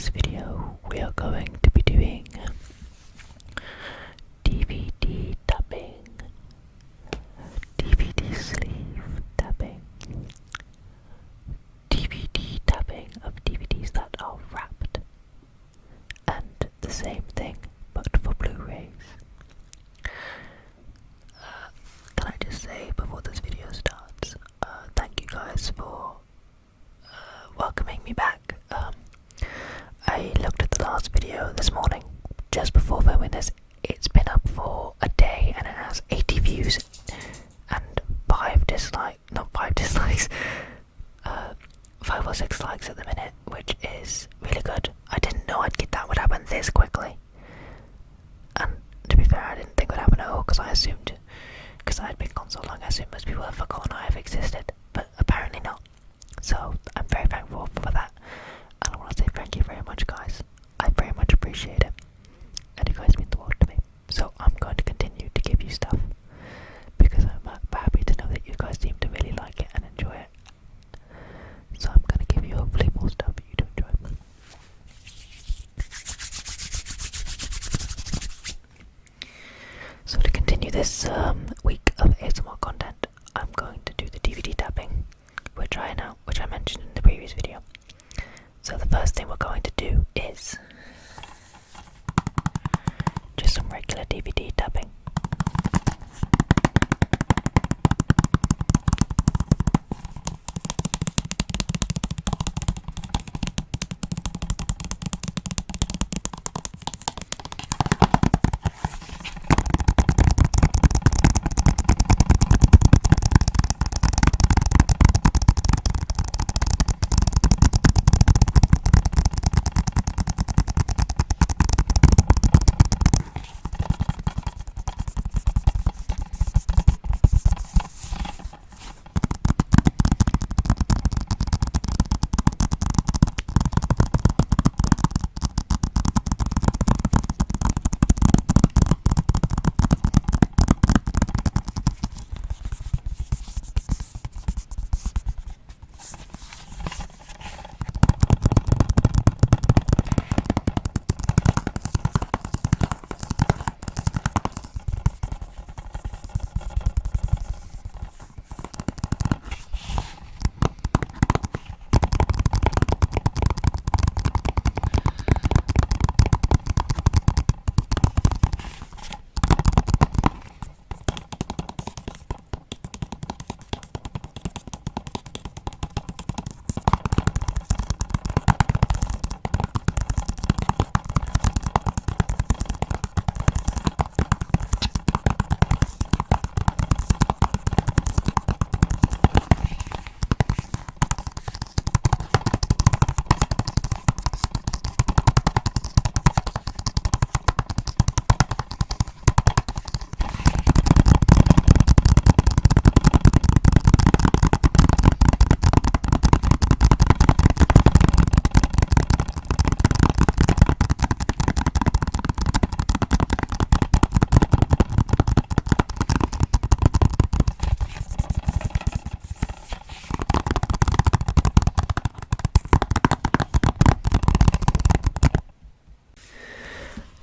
this video we are going to be doing DVD tapping, DVD sleeve tapping, DVD tapping of DVDs that are wrapped, and the same thing but for Blu-rays. Can I just say before this video starts, thank you guys for welcoming me back. I looked at the last video this morning, just before filming this. It's been up for a day and it has 80 views and 5 dislikes, 5 or 6 likes at the minute, which is really good. I didn't know that would happen this quickly. And to be fair, I didn't think it would happen at all, because I had been gone so long, I assumed most people have forgotten I have existed, but apparently not. So I'm very thankful for that, and I want to say thank you very much, guys. I very much appreciate it, and you guys mean the world to me. So I'm going to continue to give you stuff, because I'm happy to know that you guys seem to really like it and enjoy it. So I'm going to give you hopefully more stuff for you to enjoy. So to continue this week of ASMR content, I'm going to do the DVD tapping, which I mentioned in the previous video. So the first thing we're going to do is just some regular DVD tapping.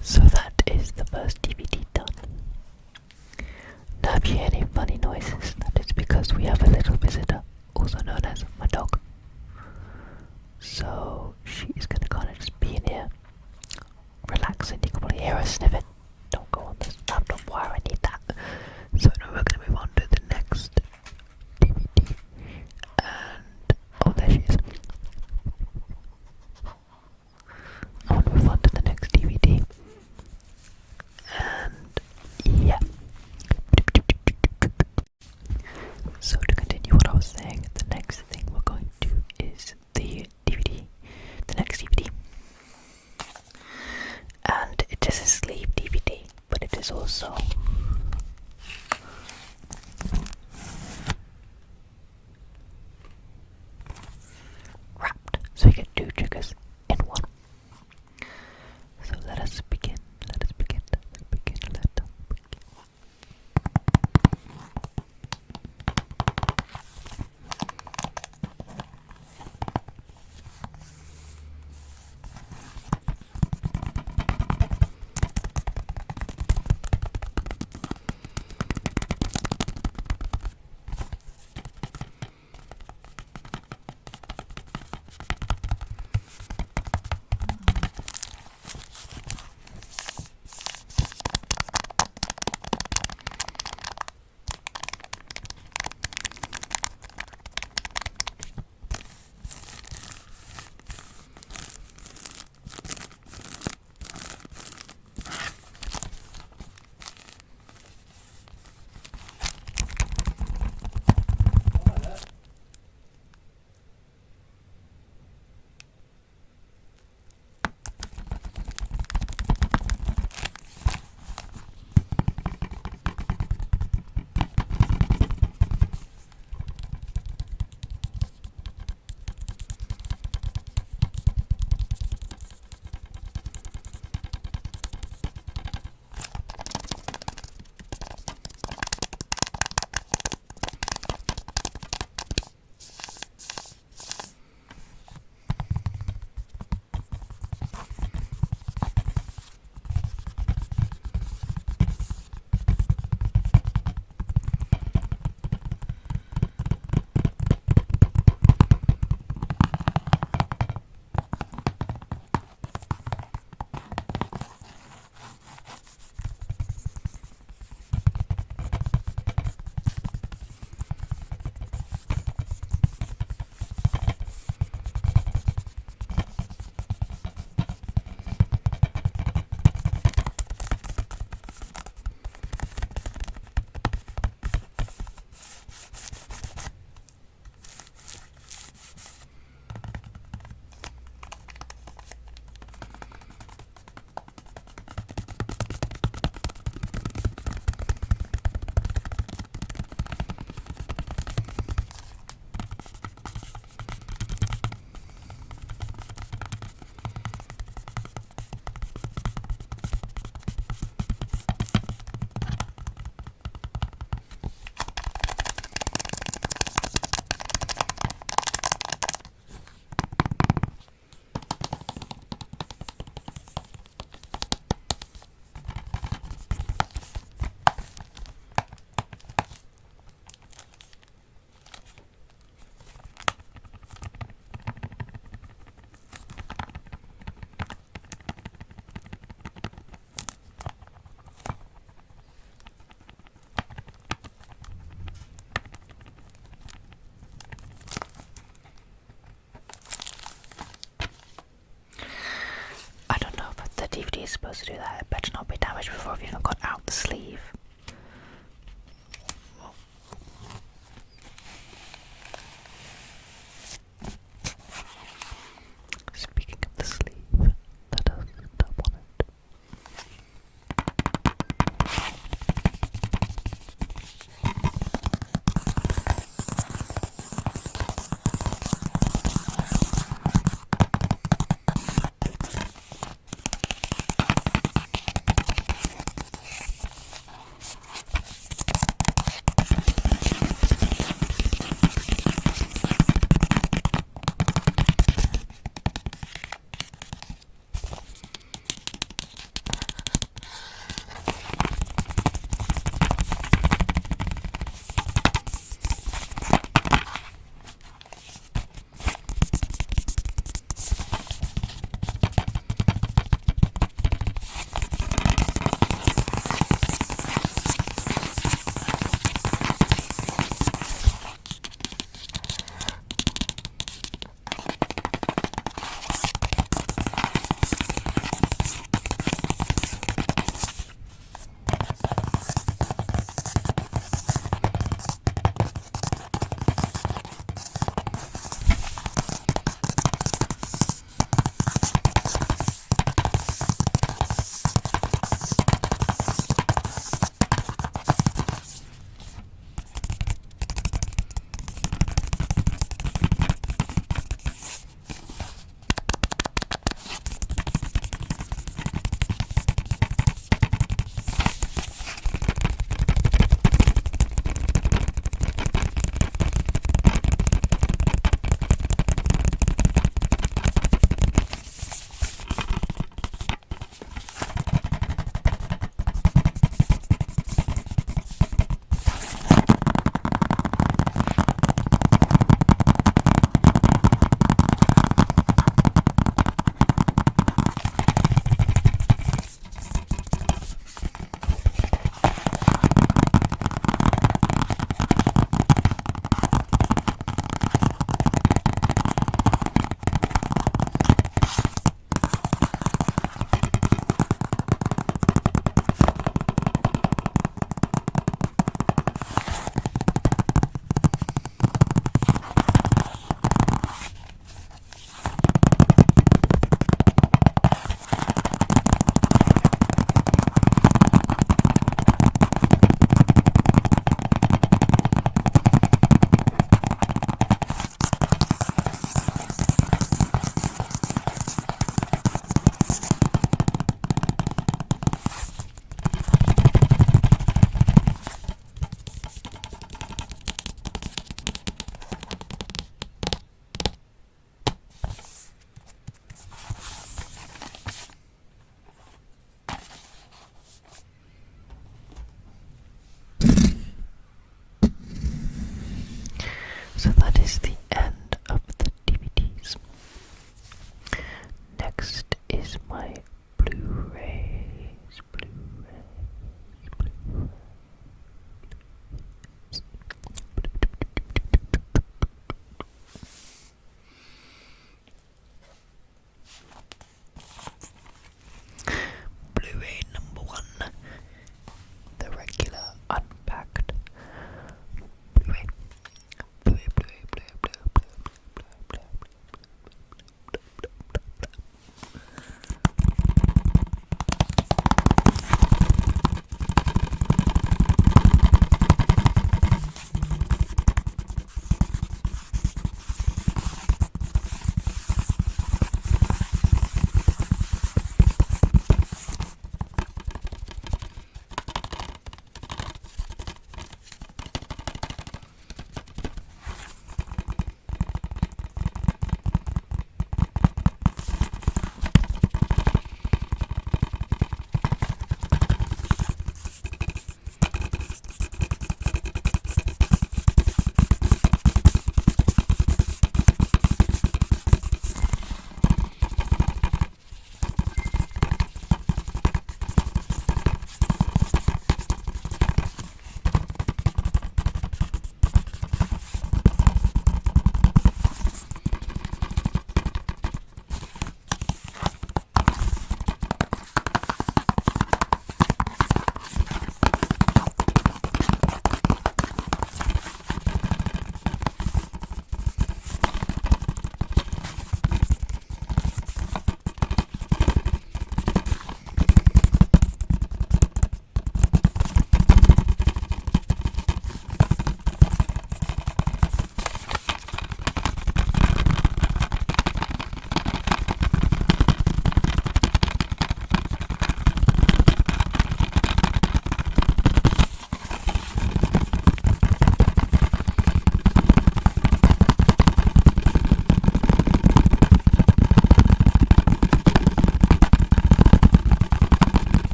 So that is the first DVD done. Now if you hear any funny noises, that is because we have a little visitor, also known as my dog. So she is going to kind of just be in here, relaxing. You can probably hear her sniffing. Don't go on this laptop wire, I need that. So now we're going to move on to the next DVD. And, oh, there she is. I want to move on to the next DVD. And yeah. So to continue what I was saying, the next thing we're going to do is the next DVD. And it is a sleeve DVD, but it is also wrapped, so you get 2 triggers in one. So let us begin. DVD is supposed to do that. It better not be damaged before I've even got out the sleeve.